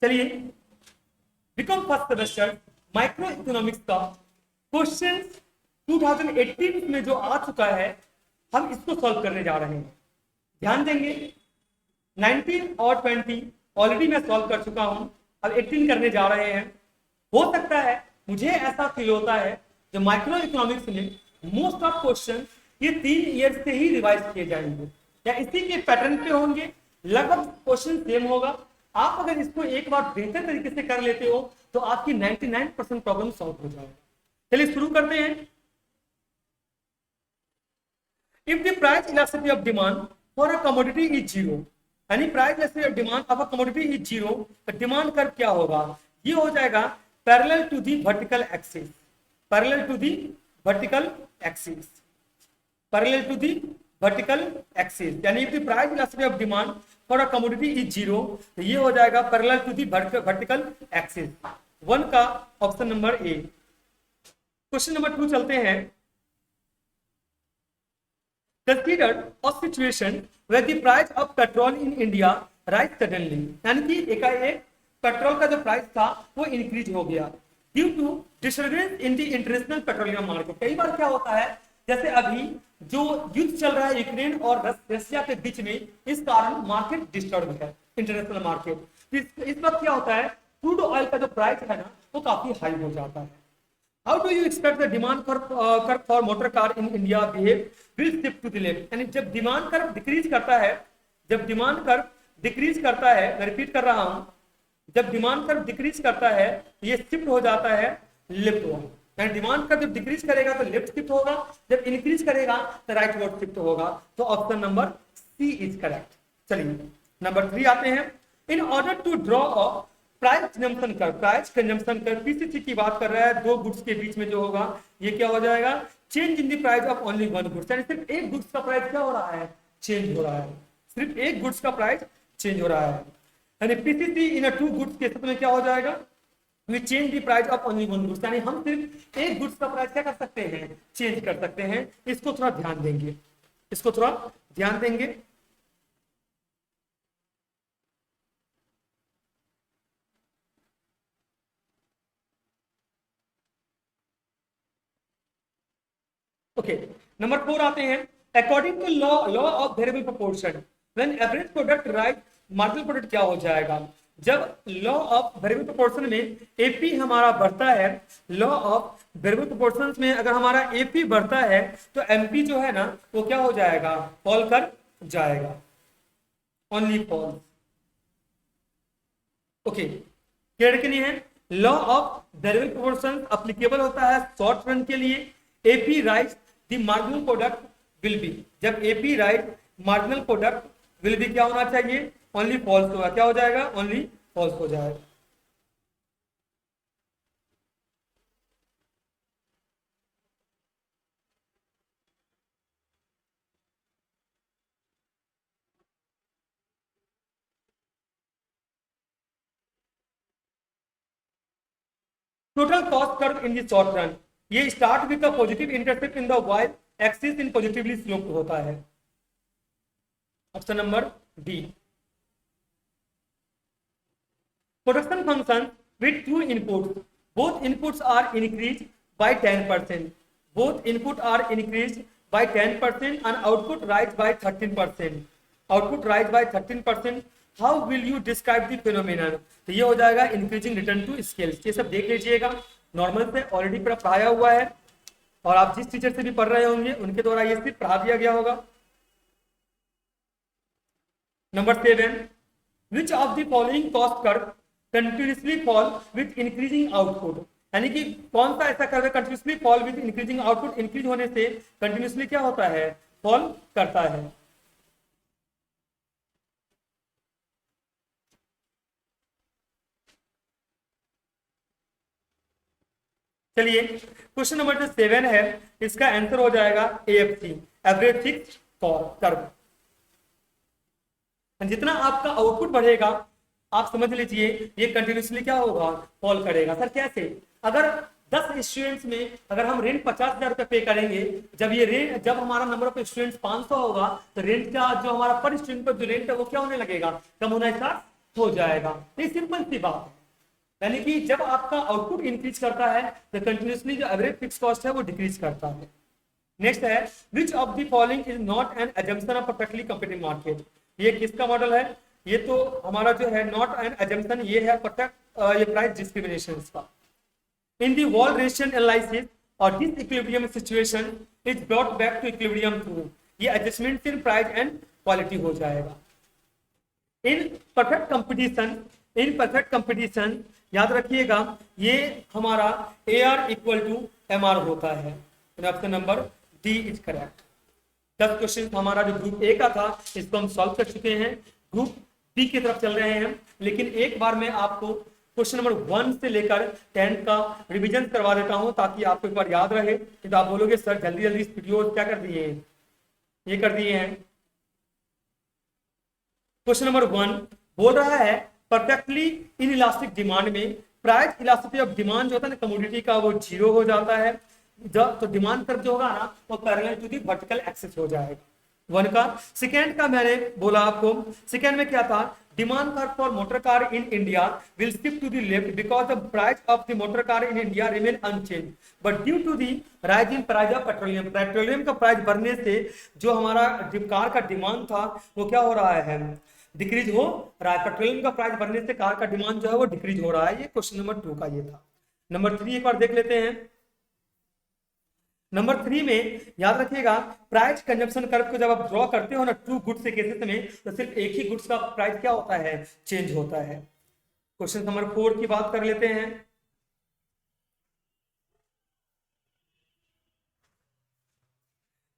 चलिए, become first semester micro economics का question 2018 में जो आ चुका है, हम इसको सॉल्व करने जा रहे हैं। ध्यान देंगे, 19 और 20 ऑलरेडी मैं सॉल्व कर चुका हूं, अब 18 करने जा रहे हैं। हो सकता है, मुझे ऐसा फील होता है, जो माइक्रो इकोनॉमिक्स में मोस्ट ऑफ क्वेश्चन ये 3 ईयर से ही रिवाइज किए जाएंगे या इसी के पैटर्न पे होंगे, लगभग क्वेश्चन सेम होगा। आप अगर इसको एक बार बेहतर तरीके से कर लेते हो तो आपकी 99% प्रॉब्लम सॉल्व हो जाएगा। चलिए शुरू करते हैं। If the price elasticity of demand for a commodity is zero, यानी price elasticity of demand of a commodity is zero, तो डिमांड कर्व क्या होगा? ये हो जाएगा parallel to the vertical axis, parallel to the vertical axis, parallel to the vertical axis, यानी if the price elasticity of demand for a commodity is zero, तो ये हो जाएगा parallel to the vertical axis. 1 का option number A. Question number 2 चलते हैं। Consider a situation where the price of petrol in India rise suddenly, यानी कि एकाएक पेट्रोल का जो प्राइस था वो इंक्रीज हो गया due to disturbance in the international petroleum market. कई बार क्या होता है, जैसे अभी जो युद्ध चल रहा है यूक्रेन और रशिया के बीच में, इस कारण मार्केट डिस्टर्ब है, इंटरनेशनल मार्केट। इस वक्त क्या होता है, क्रूड ऑयल का जो प्राइस है ना वो काफी हाई हो जाता है। How do you expect the demand curve for motor car in India behave? Will shift to the left, यानी जब डिमांड कर्व डिक्रीज करता है, जब डिमांड कर्व डिक्रीज करता है, मैं रिपीट कर रहा हूं, जब डिमांड कर्व डिक्रीज करता है ये शिफ्ट हो जाता है लेफ्ट वर्ड, यानी डिमांड कर्व जब डिक्रीज करेगा तो लेफ्ट शिफ्ट होगा, जब इंक्रीज करेगा तो राइट वर्ड शिफ्ट होगा। तो option number C is correct. चलिए नंबर 3 आते हैं। In order to draw a price consumption curve, price consumption curve PCC की बात कर रहा है, दो गुड्स के बीच में जो होगा ये क्या हो जाएगा, change in the price of only one goods, यानी सिर्फ एक गुड्स का प्राइस क्या हो रहा है, चेंज हो रहा है, सिर्फ एक गुड्स का प्राइस चेंज हो रहा है। यानी पीसीसी इन टू गुड्स के केस में क्या हो जाएगा, we change the price of only one goods, यानी हम सिर्फ एक गुड्स का प्राइस क्या कर सकते हैं, चेंज कर सकते हैं। इसको थोड़ा ध्यान देंगे, इसको थोड़ा ध्यान देंगे। ओके, नंबर 4 आते हैं। According to law of variable proportion, when average product rise marginal product क्या हो जाएगा? जब लॉ ऑफ वेरिएबल प्रोपोर्शन में एपी हमारा बढ़ता है, लॉ ऑफ वेरिएबल प्रोपोर्शन में अगर हमारा एपी बढ़ता है तो एमपी जो है ना वो क्या हो जाएगा, फॉल कर जाएगा, ओनली फॉल। ओके, क्लियर के लिए है, law of variable proportion applicable होता है शॉर्ट रन के लिए। AP rise the marginal product will be, जब AP rise marginal product will be क्या होना चाहिए, ओनली फॉल्स होगा, क्या हो जाएगा, ओनली फॉल्स हो जाएगा। Total cost curve in the short run, ये start with the positive intercept in the Y axis in positively sloped होता है। Option number D. Production function with two inputs, both inputs are increase by 10%, both input are increase by 10% and output rise by 13%, output rise by 13%, how will you describe the phenomenon? तो ये हो जाएगा increasing return to scale. ये सब देख लीजिएगा, normal से already पढ़ाया हुआ है और आप जिस टीचर से भी पढ़ रहे होंगे उनके द्वारा ये सिर्फ पढ़ा दिया गया होगा। Number 7, which of the following cost curve continuously fall with increasing output, यानी कि कौन सा ऐसा curve continuously fall with increasing output, increase होने से कंटिन्यूअसली क्या होता है, फॉल करता है। चलिए क्वेश्चन नंबर जो 7 है इसका आंसर हो जाएगा एएफसी, एवरेज फिक्स्ड कर्व। जितना आपका आउटपुट बढ़ेगा आप समझ लीजिए ये कंटिन्यूसली क्या होगा, फॉल करेगा। सर कैसे? अगर 10 स्टूडेंट्स में अगर हम रेंट 50,000 रुपए पे करेंगे, जब हमारा नंबर ऑफ स्टूडेंट्स 500 होगा तो रेंट का जो हमारा पर स्टूडेंट पर जो रेंट है वो क्या होने लगेगा, कम होना स्टार्ट हो जाएगा। ये सिंपल सी बात है, यानी कि जब आपका आउटपुट इंक्रीज करता है तो कंटिन्यूसली जो एवरेज फिक्स कॉस्ट है वो डिक्रीज करता है। नेक्स्ट है which of the following is not N assumption of perfectly competitive market. ये किसका मॉडल है? ये तो हमारा जो है नॉट एन अजम्पशन, ये है परफेक्ट ये प्राइस डिस्क्रिमिनेशन का। In the wall ratio analysis और this equilibrium situation is brought back to equilibrium through, ये adjustment in price and quality हो जाएगा। इन परफेक्ट कंपटीशन याद रखिएगा ये हमारा AR इक्वल टू MR होता है। Option number D is correct. 10 question हमारा जो ग्रुप ए का था इसको हम सॉल्व कर चुके हैं, ग्रुप बी की तरफ चल रहे हैं। लेकिन एक बार मैं आपको क्वेश्चन नंबर 1 से लेकर 10 का रिवीजन करवा देता हूं ताकि आपको एक बार याद रहे। तो आप बोलोगे सर जल्दी जल्दी इस वीडियो क्या कर दिए हैं, ये कर दिए हैं। क्वेश्चन नंबर 1 बोल रहा है परफेक्टली इन इलास्टिक डिमांड में प्राइस इलास्टिसिटी ऑफ डिमांड जो होता है ना कमोडिटी का वो 0 हो जाता है। जब तो डिमांड कर्व जो होगा ना वो parallel to the vertical axis हो जाएगा। 1 का। सेकेंड का मैंने बोला आपको, सेकेंड में क्या था, demand curve for motor car in India will shift to the left because the price of the motor car in India remain unchanged but due to the rise in price of petroleum, petroleum का price बढ़ने से जो हमारा car का demand था वो क्या हो रहा है, डिक्रीज हो रहा है। पेट्रोलियम का प्राइस बढ़ने से कार का डिमांड जो है वो डिक्रीज हो रहा है। ये क्वेश्चन नंबर 2 का ये था। नंबर 3 एक बार देख लेते हैं। नंबर 3 में याद रखिएगा प्राइस कंजम्पशन कर्व को जब आप ड्रॉ करते हो ना टू गुड्स के केसेस में तो सिर्फ एक ही गुड्स का प्राइस क्या होता है, चेंज होता है। क्वेश्चन नंबर 4 की बात कर लेते हैं।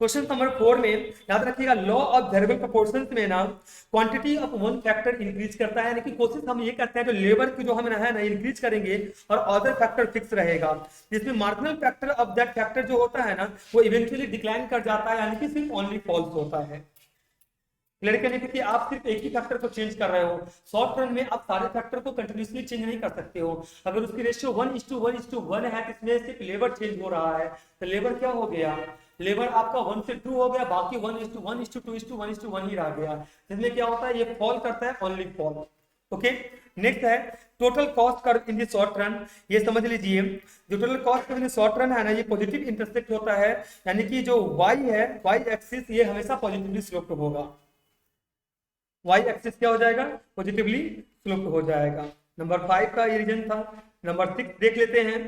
क्वेश्चन नंबर 4 में याद रखिएगा लॉ ऑफ वेरिएबल प्रोपोर्शंस में ना quantity of one factor increase करता है, यानी कि कोशिश हम ये करते हैं जो लेबर की जो हम है ना इंक्रीज करेंगे और अदर फैक्टर फिक्स रहेगा, जिसमें marginal factor of that factor जो होता है ना वो इवेंचुअली डिक्लाइन कर जाता है, यानी कि सिर्फ ओनली फॉल्स होता है। लड़के ने क्योंकि आप सिर्फ एक ही फैक्टर को चेंज कर रहे हो, शॉर्ट रन में आप सारे फैक्टर को कंटिन्यूसली चेंज नहीं कर सकते हो। अगर उसकी रेशियो 1:1:1 है तो इसमें सिर्फ लेबर चेंज हो रहा है तो लेबर क्या हो गया, लेबर आपका 1 से 2 हो गया, बाकी 1:1:2:1 ही रह गया, जिसमें क्या होता है ये फॉल करता है, ओनली फॉल। ओके नेक्स्ट है total cost curve in the short run. ये समझ लीजिए जो total cost curve in the short run है ना ये पॉजिटिव इंटरसेक्ट होता है, यानी कि जो y है y एक्सिस ये हमेशा पॉजिटिवली स्लोप्ड होगा, y एक्सिस क्या हो जाएगा, पॉजिटिवली स्लोप्ड हो जाएगा। नंबर 5 का ये रीजन था। नंबर 6 देख लेते हैं।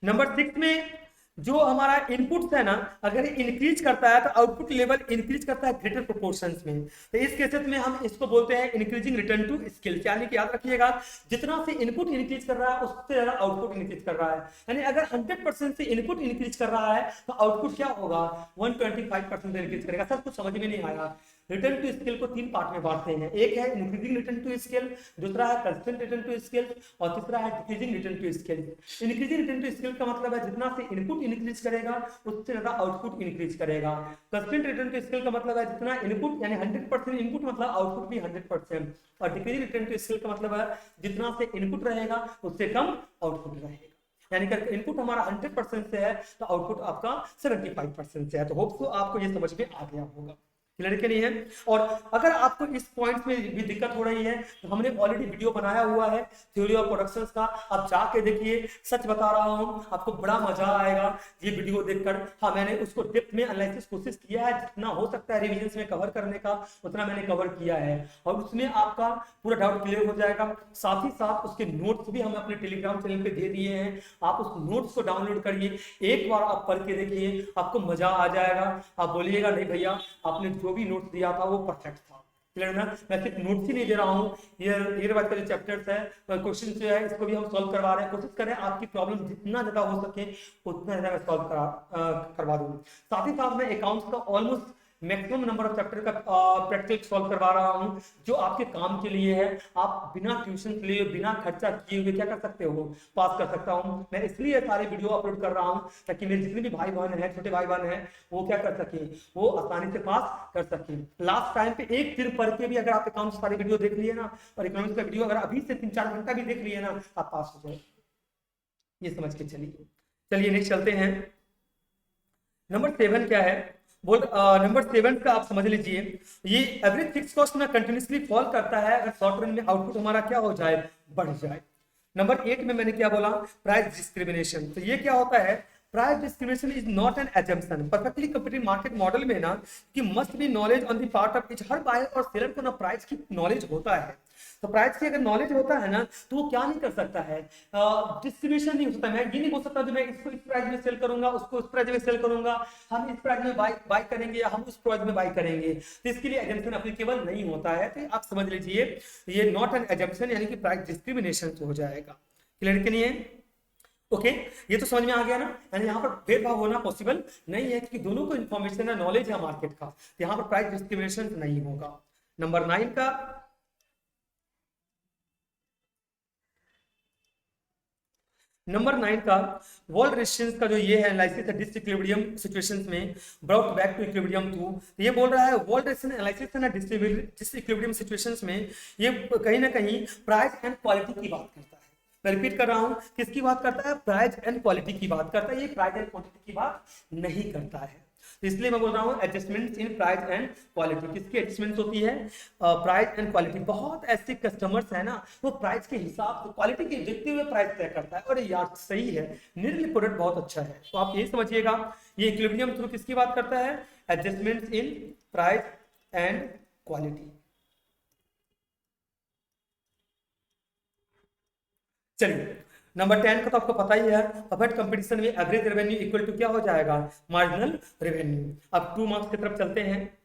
नंबर 6 में जो हमारा इनपुट्स है ना अगर इंक्रीज करता है तो आउटपुट लेवल इंक्रीज करता है ग्रेटर प्रोपोर्शंस में, तो इस केसेस में हम इसको बोलते हैं इंक्रीजिंग रिटर्न टू स्किल, यानी कि याद रखिएगा जितना से इनपुट इंक्रीज कर रहा है उससे ज्यादा आउटपुट इंक्रीज कर रहा है, यानी अगर 100% से इनपुट इंक्रीज कर रहा है तो आउटपुट क्या होगा 125% इंक्रीज करेगा। सर कुछ समझ में नहीं आया। रिटर्न टू स्केल को 3 पार्ट में बांटते हैं, एक है इंक्रीजिंग रिटर्न टू स्केल, दूसरा है कंस्टेंट रिटर्न टू स्केल और तीसरा है decreasing return to scale. Increasing return to scale का मतलब है जितना से इनपुट इंक्रीज करेगा उससे ज्यादा आउटपुट इंक्रीज करेगा। कंस्टेंट रिटर्न टू स्केल का मतलब है जितना इनपुट यानी 100% इनपुट मतलब आउटपुट भी 100%, और डिक्रीजिंग रिटर्न टू स्केल का मतलब है जितना से इनपुट रहेगा उससे कम आउटपुट रहेगा, यानी कि इनपुट हमारा 100% से है तो आउटपुट आपका 75% से है। तो होप तो आपको ये समझ में आ गया होगा, क्लियर के नहीं है। और अगर आपको इस पॉइंट में भी दिक्कत हो रही है तो हमने ऑलरेडी वीडियो बनाया हुआ है थ्योरी ऑफ प्रोडक्शंस का, आप जाके देखिए, सच बता रहा हूँ आपको बड़ा मजा आएगा ये वीडियो देखकर। हाँ मैंने उसको डेप्थ में एनालिसिस कोशिश किया है, जितना हो सकता है रिविजन में कवर करने का उतना मैंने कवर किया है और उसमें आपका पूरा डाउट क्लियर हो जाएगा। साथ ही साथ उसके नोट्स भी हम अपने टेलीग्राम चैनल पे दे दिए हैं, आप उस नोट्स को डाउनलोड करिए, एक बार आप पढ़ के देखिए, आपको मजा आ जाएगा। आप बोलिएगा नहीं भैया आपने जो भी नोट्स दिया था वो परफेक्ट था, क्लियर ना। मैं सिर्फ नोट्स ही नहीं दे रहा हूँ, ये बात का जो चैप्टर्स है क्वेश्चन जो है इसको भी हम सॉल्व करवा रहे हैं। कोशिश करें आपकी प्रॉब्लम जितना ज्यादा हो सके उतना ज्यादा मैं सॉल्व करवा दूँ। साथ ही साथ मैं अकाउंट्स का almost maximum number of chapter का प्रैक्टिकल सॉल्व करवा रहा हूं जो आपके काम के लिए है। आप बिना ट्यूशन लिए बिना खर्चा किए हुए क्या कर सकते हो, पास कर सकता हूं। मैं इसलिए सारे वीडियो अपलोड कर रहा हूं ताकि मेरे जितने भी भाई बहन हैं, छोटे भाई बहन हैं, वो क्या कर सके, वो आसानी से पास कर सके। लास्ट टाइम पे एक दिन पढ़ के भी अगर आप अकाउंट सारे वीडियो देख लिए ना और इकोनॉमिक्स का वीडियो अगर अभी से 3-4 घंटा भी देख लिए ना आप पास हो जाए, ये समझ के चलिए। चलिए नेक्स्ट चलते हैं। नंबर 7 क्या है, बोल नंबर 7 का आप समझ लीजिए, ये एवरेज फिक्स कॉस्ट में कंटिन्यूसली फॉल करता है अगर शॉर्ट रन में आउटपुट हमारा क्या हो जाए, बढ़ जाए। नंबर 8 में मैंने क्या बोला, प्राइस डिस्क्रिमिनेशन। तो ये क्या होता है, price discrimination is not an assumption perfectly competitive market model में ना कि must be knowledge on the part of each, हर बायर और सेलर को ना प्राइस की नॉलेज होता है। तो प्राइस की अगर नॉलेज होता है ना तो वो क्या नहीं कर सकता है, डिस्ट्रीब्यूशन नहीं हो सकता। मैं ये नहीं बोल सकता कि मैं इसको इस प्राइस में सेल करूंगा, उसको उस प्राइस में सेल करूंगा, हम इस प्राइस में बाय करेंगे या हम उस प्राइस में बाय करेंगे। तो इसके लिए एजम्पशन एप्लीकेबल नहीं होता है। तो आप समझ लीजिए ये नॉट एन एजम्पशन यानी कि प्राइस डिस्क्रिमिनेशन हो जाएगा। क्लियर कि नहीं है? ओके ये तो समझ में आ गया ना, यानी यहाँ पर भेदभाव होना पॉसिबल नहीं है क्योंकि दोनों को इन्फॉर्मेशन है, नॉलेज है मार्केट का। तो यहाँ पर प्राइस डिस्क्रिमिनेशन नहीं होगा। नंबर 9 का, नंबर 9 का वॉल रेजिस्टेंस का जो ये है एनालिसिस है डिसइक्विलिब्रियम सिचुएशंस में brought back to equilibrium too. ये बोल रहा है वॉल रेजिस्टेंस एनालिसिस है ना डिसइक्विलिब्रियम सिचुएशंस में ये कहीं ना कहीं प्राइस एंड क्वालिटी की बात करता है। मैं रिपीट कर रहा हूं, किसकी बात करता है, प्राइस एंड क्वालिटी की बात करता है, ये प्राइस एंड क्वांटिटी की बात नहीं करता है। तो इसलिए मैं बोल रहा हूँ adjustments in price and quality. किसकी एडजस्टमेंट्स होती है, प्राइस एंड क्वालिटी। बहुत ऐसे कस्टमर्स है ना वो प्राइस के हिसाब से क्वालिटी के देखते हुए प्राइस तय करता है, और यार सही है, निर्मल प्रोडक्ट बहुत अच्छा है। तो आप यही समझिएगा ये इक्विलिब्रियम थ्रू किसकी बात करता है, adjustments in price and quality. चलिए नंबर 10 का तो आपको पता ही है, परफेक्ट कंपटीशन में एवरेज रेवेन्यू इक्वल टू क्या हो जाएगा, मार्जिनल रेवेन्यू। अब 2 मार्क्स की तरफ चलते हैं।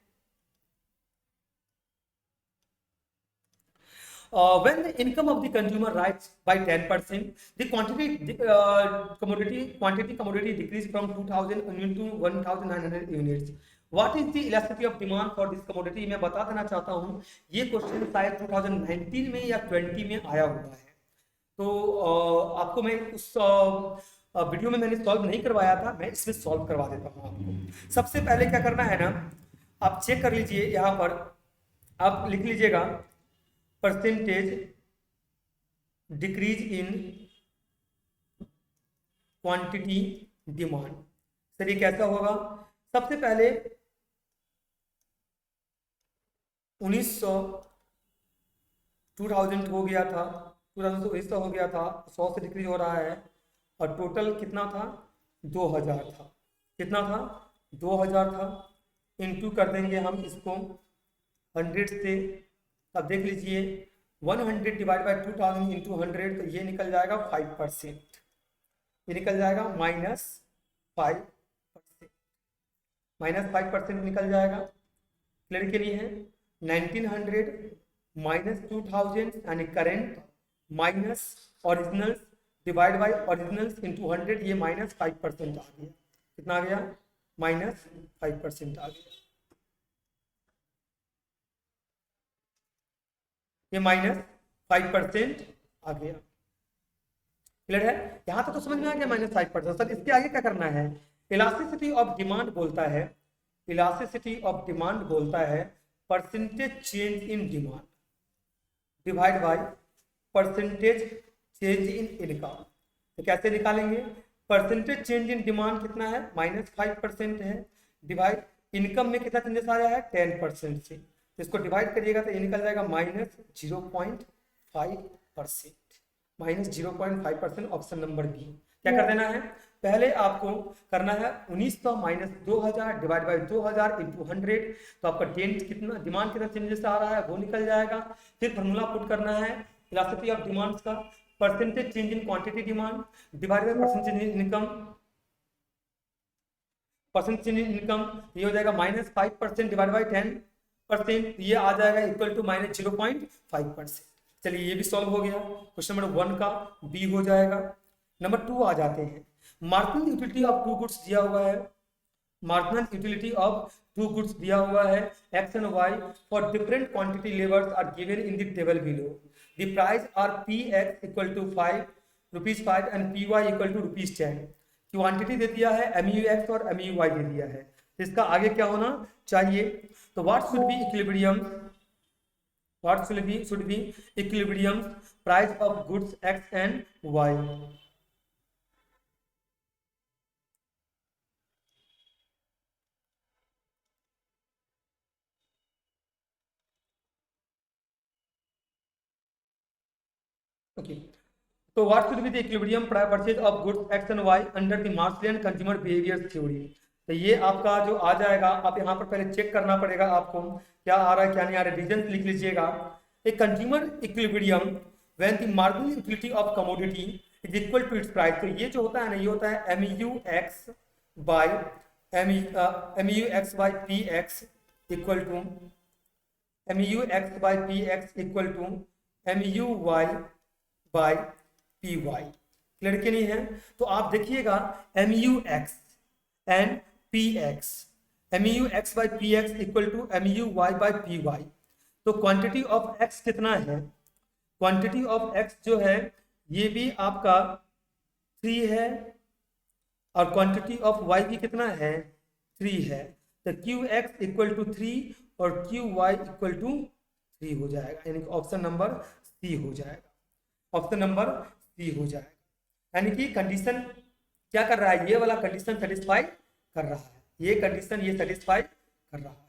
When the income of the consumer rises by 10%, the commodity decrease from 2000 unit to 1900 units. What is the elasticity of demand for this commodity? मैं बता देना चाहता हूँ ये क्वेश्चन शायद 2019 में या 20 में आया हुआ है। तो आपको मैं उस वीडियो में मैंने सॉल्व नहीं करवाया था, मैं इसमें सॉल्व करवा देता हूँ आपको। सबसे पहले क्या करना है ना, आप चेक कर लीजिए, यहाँ पर आप लिख लीजिएगा percentage decrease in quantity demand. Sir ये कैसा होगा, सबसे पहले 2000 हो गया था, 2000 हो गया था, 100 से डिक्रीज हो रहा है, और टोटल कितना था, 2000 था। कितना था, 2000 था। इनटू कर देंगे हम इसको 100 से। अब देख लीजिए 100 डिवाइड बाई 2000 इंटू 100, तो ये निकल जाएगा 5%, ये निकल जाएगा -5%, -5% निकल जाएगा। क्लियर के लिए है, 1900 -2000 यानी current minus originals divide by originals into 100, ये -5% आ गया। कितना आ गया, -5% आ गया, ये -5% आ गया। क्लियर है, यहां तक तो समझ में आ गया -5%। सर इसके आगे क्या करना है, इलास्टिसिटी ऑफ डिमांड बोलता है, इलास्टिसिटी ऑफ डिमांड बोलता है percentage change in demand divide by percentage change in income. तो कैसे निकालेंगे, परसेंटेज चेंज इन डिमांड कितना है, -5% है, डिवाइड इनकम में कितना चेंजेस आ रहा है, 10% से। तो इसको डिवाइड करिएगा तो ये निकल जाएगा -0.5%, ऑप्शन नंबर बी। क्या कर देना है, पहले आपको करना है 1900 - 2000 डिवाइड बाई 2000 इंटू 100, तो आपका कितना डिमांड कितना चेंजेस आ रहा है वो निकल जाएगा। फिर फॉर्मूला पुट करना है इलास्टिसिटी ऑफ डिमांड्स का, percentage change in quantity demand divide by percentage income, percentage income ये हो जाएगा -5% डिवाइड बाई 10%, ये आ जाएगा इक्वल टू -0.5%। चलिए ये भी सॉल्व हो गया। क्वेश्चन नंबर 1 का बी हो जाएगा। नंबर 2 आ जाते हैं, marginal utility of two goods दिया हुआ है, marginal utility of two goods दिया हुआ है X and Y for different quantity levels are given in the table below. The price are Px equal to ₹5 and Py equal to ₹10। Quantity दे दिया है MUX और MUY दे दिया है, तो इसका आगे क्या होना चाहिए, तो what should be equilibrium, what should be equilibrium price of goods X and Y। Okay, तो what should be the equilibrium purchase of goods X and Y under the Marshallian consumer behaviour theory. तो ये आपका जो आ जाएगा, आप यहाँ पर पहले चेक करना पड़ेगा आपको क्या आ रहा है क्या नहीं आ रहा है, रीजन लिख लीजिएगा। A consumer equilibrium when the marginal utility of commodity is equal to its price. तो ये जो होता है ना, ये होता है MUX equal to MUX equal to MUY by PY। Clear के नहीं है? तो आप देखिएगा MUX and PX, MUX by PX equal to MUY by PY। तो क्वांटिटी ऑफ X कितना है? क्वांटिटी ऑफ X जो है ये भी आपका 3 है और क्वांटिटी ऑफ Y भी कितना है? 3 है। तो QX इक्वल टू 3 और QY इक्वल टू 3 हो जाएगा, यानी कि ऑप्शन नंबर सी हो जाएगा, ऑप्शन नंबर सी हो जाएगा। यानी कि कंडीशन क्या कर रहा है? ये वाला कंडीशन सेटिस्फाई कर रहा है, ये कंडीशन ये सेटिस्फाई कर रहा है।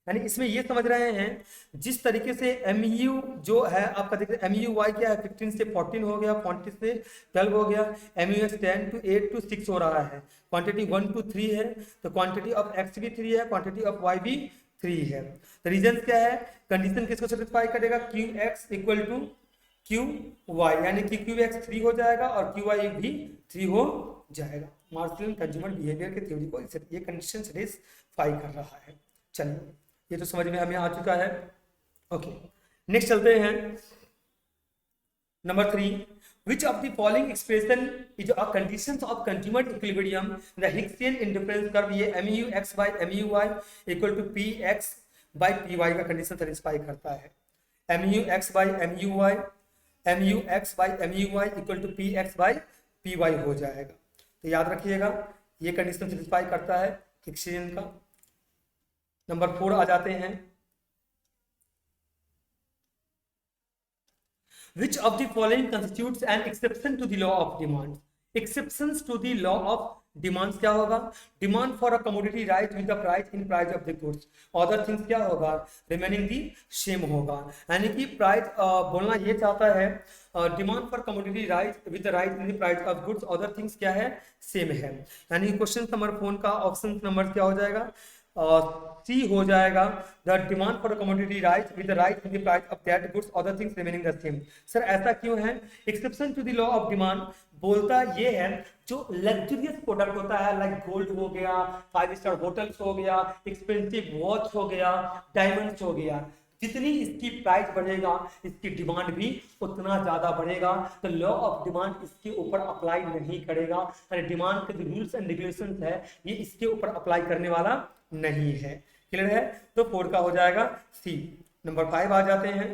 यानी इसमें ये समझ रहे हैं जिस तरीके से MU जो है आपका देखिए MUY क्या है 15 से 14 हो गया, 40 से 12 हो गया, MUX 10 to 8 to 6 हो रहा है, क्वांटिटी 1 to 3 है, तो क्वांटिटी ऑफ X भी 3 है, क्वांटिटी ऑफ Y भी 3 है। तो रीजन क्या है? कंडीशन किसको सेटिस्फाई करेगा? QX इक्वल टू QY, यानी कि QX 3 हो जाएगा और QY भी 3 हो जाएगा। मार्शलियन कंज्यूमर बिहेवियर के थ्योरी को ये कंडीशन सेटिस्फाई कर रहा है। चलिए, ये तो समझ में हमें आ चुका है। ओके, नेक्स्ट चलते हैं number 3। Which of the following expression is a conditions of consumer equilibrium? The Hicksian indifference curve ये MUX by MUY equal to PX by PY का कंडीशन सेटिस्फाई करता है। MUX by MUY equal to PX by PY हो जाएगा। तो याद रखिएगा ये कंडीशन सेटिस्फाई करता है हिक्सियन का। नंबर 4 आ जाते हैं। Which of the following constitutes an exception to the law of demand? Exceptions to the law of demand क्या होगा? Demand for a commodity rise with the price in price of the goods. Other things क्या होगा? Remaining the same होगा। यानी कि price बोलना ये चाहता है demand for commodity rise with rise in the price of goods, other things क्या है? सेम है। यानी क्वेश्चन नंबर 4 का ऑप्शन नंबर क्या हो जाएगा? सी हो जाएगा। The demand for commodity rise with rise in the price of that goods, other things remaining the same. Sir ऐसा क्यों है? Exception to the law of demand बोलता ये है जो लग्जरियस प्रोडक्ट होता है लाइक गोल्ड हो गया, 5 स्टार होटल्स हो गया, एक्सपेंसिव वॉच हो गया, डायमंड्स हो गया, जितनी इसकी प्राइस बढ़ेगा इसकी डिमांड भी उतना ज्यादा बढ़ेगा। तो लॉ ऑफ डिमांड इसके ऊपर अप्लाई नहीं करेगा, डिमांड के जो रूल्स एंड रेगुलेशंस है ये इसके ऊपर अप्लाई करने वाला नहीं है। क्लियर है? तो 4 का हो जाएगा सी। नंबर 5 आ जाते हैं।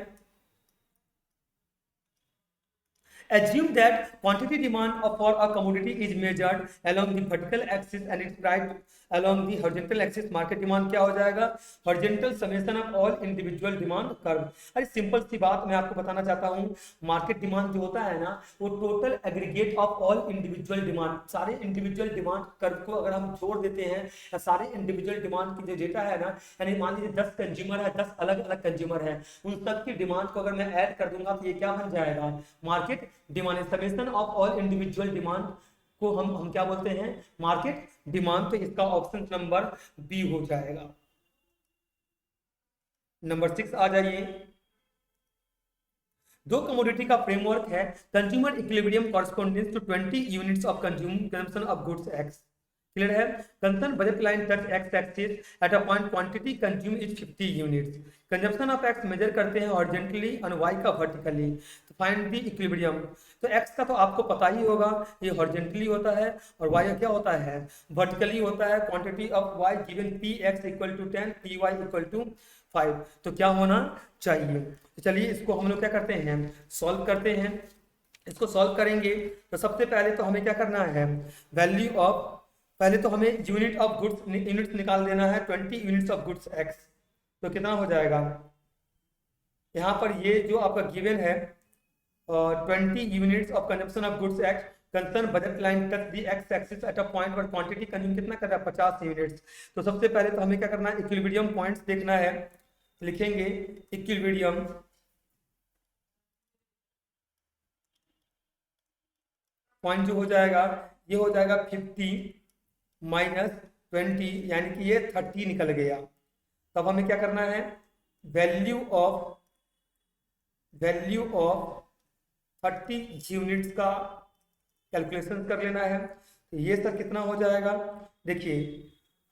Assume that quantity demand for a commodity is measured along the vertical axis and its price along the horizontal axis. Market demand क्या हो जाएगा? Horizontal summation of all individual demand curve। अरे सिंपल सी बात मैं आपको बताना चाहता हूँ, मार्केट डिमांड जो होता है ना वो total aggregate of all individual demand, सारे इंडिविजुअल डिमांड कर्व को अगर हम जोड़ देते हैं या सारे इंडिविजुअल डिमांड की जो डेटा है ना, यानी मान लीजिए 10 कंज्यूमर है, 10 अलग अलग कंज्यूमर है, उन सब की डिमांड को अगर मैं ऐड कर दूंगा तो ये क्या बन जाएगा? Market demand. Summation of all individual demand को हम क्या बोलते हैं? Market demand. तो इसका ऑप्शन नंबर बी हो जाएगा। नंबर 6 आ जाइए। दो कमोडिटी का फ्रेमवर्क है consumer equilibrium corresponding to 20 units of consumption of goods X. Clear है? Concern budget line touch X axis at a point quantity consume is 50 units. Consumption of X measure करते हैं horizontally और Y का vertically. तो find the equilibrium. तो X का तो आपको पता ही होगा, ये हॉरिजॉन्टली होता है और वाई का क्या होता है? वर्टिकली होता है। Quantity of Y given P X equal to 10, P Y equal to 5। तो क्या होना चाहिए? तो चलिए इसको हम लोग क्या करते हैं? सॉल्व करते हैं। इसको सॉल्व करेंगे तो सबसे पहले तो हमें क्या करना है? वैल्यू ऑफ, पहले तो हमें यूनिट ऑफ गुड्स यूनिट्स निकाल देना है। 20 यूनिट्स ऑफ गुड्स एक्स, तो कितना हो जाएगा? यहाँ पर ये जो आपका गिवन है 20 units of consumption of goods x, concern budget line touch the x axis at a point पर क्वांटिटी कंज्यूम कितना कर रहा है? 50 यूनिट्स। तो सबसे पहले तो हमें क्या करना है? इक्विलिब्रियम पॉइंट्स देखना है। लिखेंगे इक्विलिब्रियम पॉइंट जो हो जाएगा ये हो जाएगा 50 माइनस 20, यानी कि ये 30 निकल गया। तब हमें क्या करना है, वैल्यू ऑफ 30 यूनिट्स का कैलकुलेशन कर लेना है। तो ये सर कितना हो जाएगा, देखिए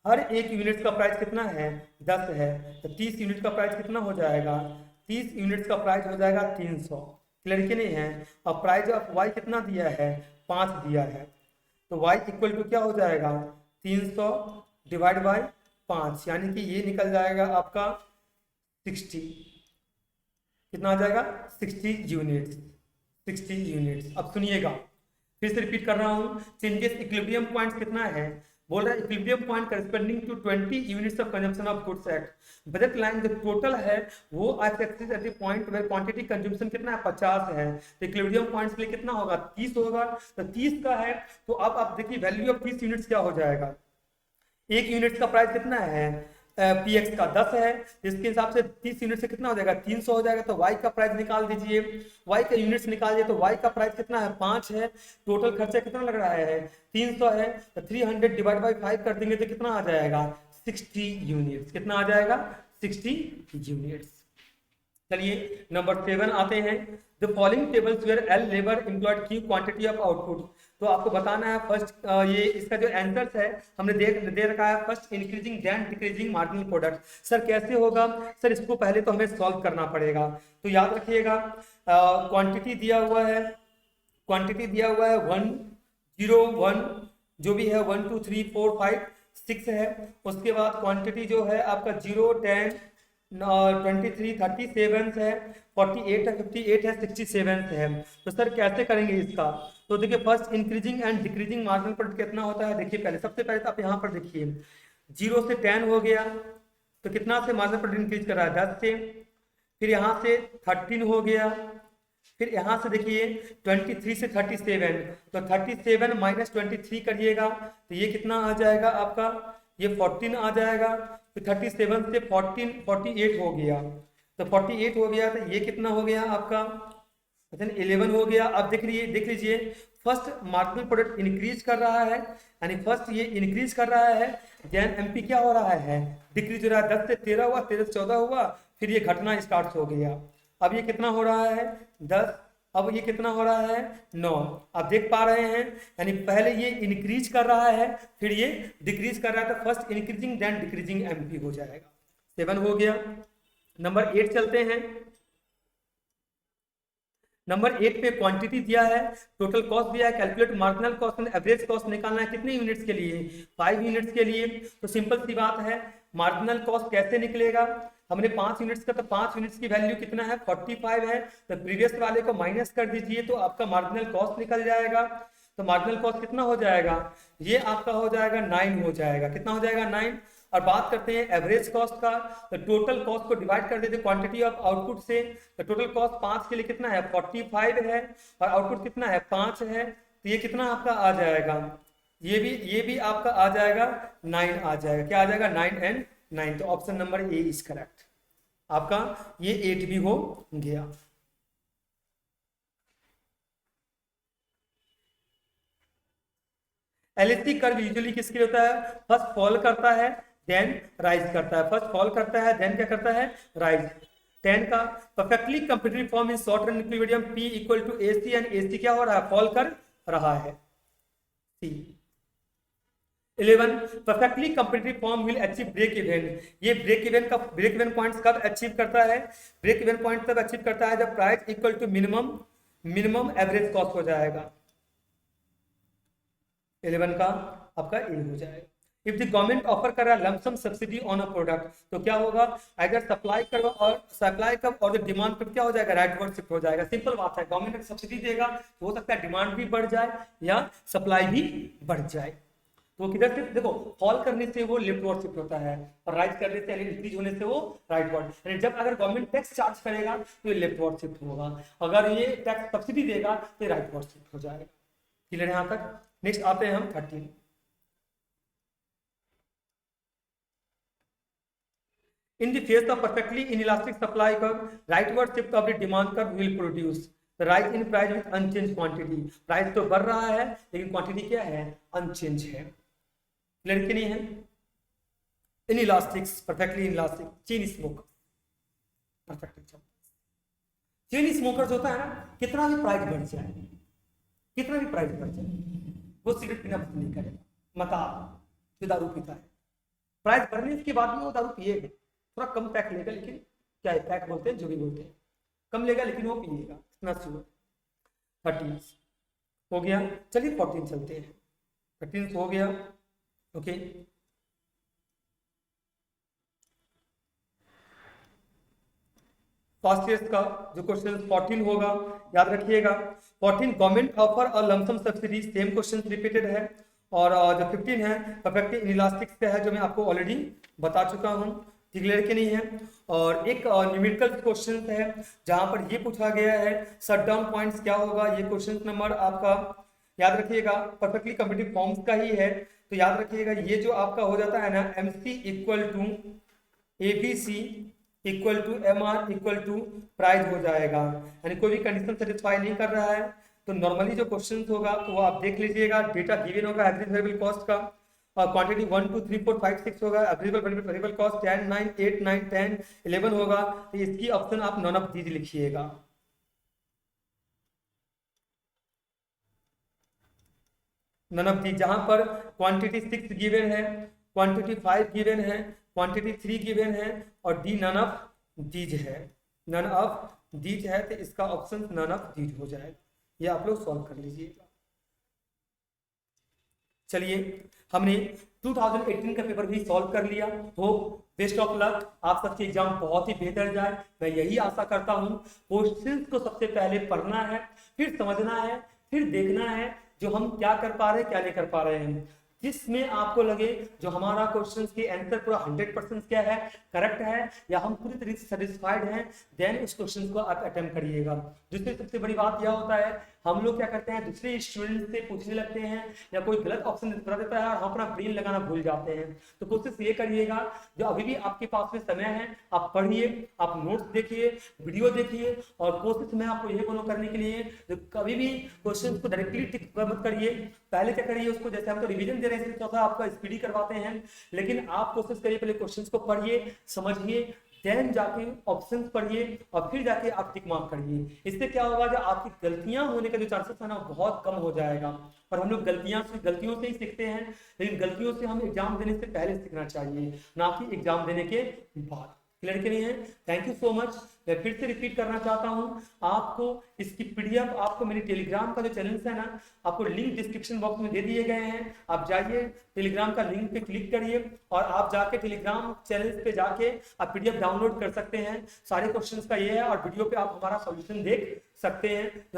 हर एक यूनिट का प्राइस कितना है 10 है, तो 30 यूनिट का प्राइस कितना हो जाएगा, 30 यूनिट का प्राइस हो जाएगा 300। क्लियर कि नहीं है। अब प्राइस ऑफ वाई कितना दिया है, 5 दिया है, तो y इक्वल टू क्या हो जाएगा 300 डिवाइड बाई 5, यानी कि ये निकल जाएगा आपका 60। कितना आ जाएगा 60 यूनिट्स, 60 यूनिट्स। अब सुनिएगा, फिर से रिपीट कर रहा हूँ, चेंजेस इक्विलिब्रियम पॉइंट कितना है, बोल रहा है equilibrium point corresponding to 20 units of consumption of goods at budget line जो टोटल है वो X axis at the point where quantity consumption कितना है 50 है, तो इक्विलिब्रियम पॉइंट्स के लिए कितना होगा 30 होगा, तो 30 का है। तो अब आप देखिए वैल्यू ऑफ 30 यूनिट्स क्या हो जाएगा, एक यूनिट का प्राइस कितना है पी एक्स का 10 है, जिसके हिसाब से 30 यूनिट से कितना हो जाएगा 300 हो जाएगा। तो y का प्राइस निकाल दीजिए, y का यूनिट्स निकालिए, तो y का प्राइस कितना है 5 है, टोटल खर्चा कितना लग रहा है 300 है, तो 300 डिवाइड बाई 5 कर देंगे तो कितना आ जाएगा 60 यूनिट्स। कितना आ जाएगा 60 यूनिट्स। चलिए नंबर 7 आते हैं, the following tables where L labour employed की क्वांटिटी ऑफ आउटपुट। तो आपको बताना है फर्स्ट, ये इसका जो आंसर है हमने दे रखा है, first increasing then decreasing marginal product. Sir कैसे होगा, सर इसको पहले तो हमें सॉल्व करना पड़ेगा। तो याद रखिएगा क्वांटिटी दिया हुआ है, क्वांटिटी दिया हुआ है 1 0 1 जो भी है 1 2 3 4 5 6 है। उसके बाद क्वांटिटी जो है आपका 0 10 23 37 है, 48 है, 58 है, 67 है। तो सर कैसे करेंगे इसका, तो देखिए first increasing and decreasing marginal product कितना होता है, देखिए पहले सबसे पहले तो आप यहाँ पर देखिए 0 से 10 हो गया, तो कितना से मार्जिनल प्रोडक्ट इंक्रीज कर रहा है 10 से, फिर यहाँ से 13 हो गया, फिर यहाँ से देखिए 23 से 37, तो 37 माइनस 23 करिएगा तो ये कितना आ जाएगा आपका, ये 14 आ जाएगा, तो 37 से 48 हो गया, तो 48 हो गया, तो ये कितना हो गया आपका 11 हो गया। अब देख लीजिए फर्स्ट मार्जिनल प्रोडक्ट इंक्रीज कर रहा है, यानी फर्स्ट ये इंक्रीज कर रहा है, देन एमपी क्या हो रहा है डिक्रीज हो रहा है, 10 से 13 हुआ, 13 से 14 हुआ, फिर ये घटना स्टार्ट हो गया। अब ये कितना हो रहा है 10, अब ये कितना हो रहा है 9। आप देख पा रहे हैं, यानी पहले ये इंक्रीज कर रहा है फिर ये डिक्रीज कर रहा है, तो first increasing then decreasing MP हो जाएगा। 7 हो गया। नंबर 8 चलते हैं। नंबर 8 पे क्वांटिटी दिया है, टोटल कॉस्ट दिया है, calculate marginal cost and average cost निकालना है कितने यूनिट्स के लिए 5 यूनिट्स के लिए। तो सिंपल सी बात है, मार्जिनल कॉस्ट कैसे निकलेगा, हमने 5 यूनिट्स का, तो 5 यूनिट्स की वैल्यू कितना है 45 है, तो प्रीवियस वाले को माइनस कर दीजिए तो आपका मार्जिनल कॉस्ट निकल जाएगा। तो मार्जिनल कॉस्ट कितना हो जाएगा, ये आपका हो जाएगा 9 हो जाएगा, कितना हो जाएगा 9। और बात करते हैं एवरेज कॉस्ट का, तो टोटल कॉस्ट को डिवाइड कर देते हैं क्वांटिटी ऑफ आउटपुट से, तो टोटल कॉस्ट 5 के लिए कितना है 45 है, और आउटपुट कितना है 5 है, तो ये कितना आपका आ जाएगा, ये भी आपका आ जाएगा 9 आ जाएगा, क्या आ जाएगा 9 एंड 9। तो option number A is correct, आपका ये 8 भी हो गया। एलएससी कर्व यूजुअली किसके लिए होता है, फर्स्ट फॉल करता है देन राइज करता है, फर्स्ट फॉल करता है देन क्या करता है राइज। 10 का perfectly competitive form in short run equilibrium P equal to AC and AC क्या हो रहा है फॉल कर रहा है C। 11 perfectly competitive form will achieve break even, ये ब्रेक इवन पॉइंट्स कब अचीव करता है, ब्रेक इवन पॉइंट तब अचीव करता है जब price equal to minimum average cost हो जाएगा। 11 का आपका ए हो जाएगा। इफ द गवर्नमेंट ऑफर कर रहा है lump sum subsidy on a product, तो क्या होगा अगर सप्लाई कब और डिमांड कब क्या हो जाएगा राइटवर्ड शिफ्ट हो जाएगा। सिंपल बात है, गवर्नमेंट अगर सब्सिडी देगा तो हो सकता है डिमांड भी बढ़ जाए या सप्लाई भी बढ़ जाए। तो किधर से देखो, फॉल करने से वो लेफ्टवर्ड शिफ्ट होता है और राइज करने से इंक्रीज होने से वो राइटवर्ड, यानी जब अगर गवर्नमेंट टैक्स चार्ज करेगा तो ये लेफ्टवर्ड शिफ्ट होगा, अगर ये टैक्स सब्सिडी देगा तो ये राइटवर्ड शिफ्ट हो जाएगा। क्लियर है यहाँ तक। नेक्स्ट आते हैं हम 13। In the face of perfectly inelastic supply curve, rightward shift of the demand curve will produce. Rise in price with unchanged quantity, price तो बढ़ रहा है लेकिन क्वांटिटी क्या है, अनचेंज है। क्लियर कि नहीं है? Inelastics, perfectly elastic, chain smoker, perfect example. Chain smokers होता है ना, कितना भी प्राइस बढ़ जाए, कितना भी प्राइस बढ़ जाए, वो सिगरेट पीना पसंद नहीं करेगा। मता जो दारू पीता है, प्राइस बढ़ने के बाद भी वो दारू पिएगा, थोड़ा कम पैक लेगा, लेकिन क्या है, पैक बोलते हैं, जो भी बोलते हैं, कम लेगा लेकिन वो पिएगा, इतना श्योर। 13 हो गया, चलिए 14 चलते हैं। 13 हो गया, ओके। फर्स्ट ईयर का जो क्वेश्चन 14 होगा, याद रखिएगा। 14 गवर्नमेंट ऑफर और lump sum subsidy, same question repeated है। और जो 15 है परफेक्ट इनइलास्टिक का है, जो मैं आपको ऑलरेडी बता चुका हूँ, क्लियर के नहीं है। और एक न्यूमेरिकल क्वेश्चन है जहां पर ये पूछा गया है शट डाउन पॉइंट्स क्या होगा, ये क्वेश्चन नंबर आपका याद रखिएगा, परफेक्टली कम्पिटिटिव फॉर्म्स का ही है, तो याद रखिएगा ये जो आपका हो जाता है ना, MC equal to ABC equal to MR equal to price हो जाएगा, यानी कोई भी कंडीशन सेटिस्फाई नहीं कर रहा है तो नॉर्मली जो क्वेश्चन होगा तो वो आप देख लीजिएगा। डेटा गिवन होगा एवरेज वेरिएबल कॉस्ट का, और क्वांटिटी 1 2 3 4 5 6 होगा, एवरेज वेरिएबल कॉस्ट 10 9 8 9 10 11 होगा, तो इसकी ऑप्शन आप नॉन ऑफ दीज लिखिएगा। नॉन ऑफ दीज, जहां पर क्वांटिटी 6 गिवन है, क्वांटिटी 5 गिवन है, क्वांटिटी 3 गिवन है, और डी नन ऑफ दीज है, नन ऑफ दीज है, तो इसका ऑप्शन नन ऑफ दीज हो जाएगा। ये आप लोग सॉल्व कर लीजिएगा। चलिए, हमने 2018 का पेपर भी सॉल्व कर लिया। हो बेस्ट ऑफ लक, आप सबके एग्जाम बहुत ही बेहतर जाए, मैं यही आशा करता हूँ। क्वेश्चंस को सबसे पहले पढ़ना है, फिर समझना है, फिर देखना है जो हम क्या कर पा रहे हैं, क्या नहीं कर पा रहे हैं। जिसमें आपको लगे जो हमारा क्वेश्चन की आंसर पूरा 100% क्या है, करेक्ट है, या हम पूरी तरीके से सेटिस्फाइड हैं, देन उस क्वेश्चन को आप अटेम्प्ट करिएगा। दूसरी सबसे बड़ी बात यह होता है, हम लोग क्या करते हैं, दूसरे स्टूडेंट से पूछने लगते हैं या कोई गलत ऑप्शन बता देता है और हम अपना ब्रेन लगाना भूल जाते हैं। तो कोशिश ये करिएगा, जो अभी भी आपके पास में समय है, आप पढ़िए, आप नोट्स देखिए, वीडियो देखिए, और कोशिश में आपको ये फॉलो करने के लिए कभी भी क्वेश्चन को डायरेक्टली टिक मत करिए। पहले क्या करिए, उसको जैसे हम तो रिविजन दे रहे हैं, चौथा आपका स्पीडी करवाते हैं, लेकिन आप कोशिश करिए पहले क्वेश्चन को पढ़िए, समझिए, देन जाके ऑप्शन पढ़िए, और फिर जाके आप टिक मार्क करिए। इससे क्या होगा, जो आपकी गलतियां होने का जो चांसेस है ना, बहुत कम हो जाएगा। और हम लोग गलतियों से ही सीखते हैं, लेकिन गलतियों से हम एग्जाम देने से पहले सीखना चाहिए, ना कि एग्जाम देने के बाद। क्लियर के नहीं है? Thank you so much. मैं फिर से रिपीट करना चाहता हूं, आपको इसकी PDF आपको मेरी टेलीग्राम का जो चैनल है ना, आपको लिंक डिस्क्रिप्शन बॉक्स में दे दिए गए हैं। आप जाइए टेलीग्राम का लिंक पे क्लिक करिए, और आप जाके टेलीग्राम चैनल पे जाके आप PDF डाउनलोड कर सकते हैं। सारे क्वेश्चंस का ये है, और वीडियो पे आप हमारा सॉल्यूशन देख सकते हैं।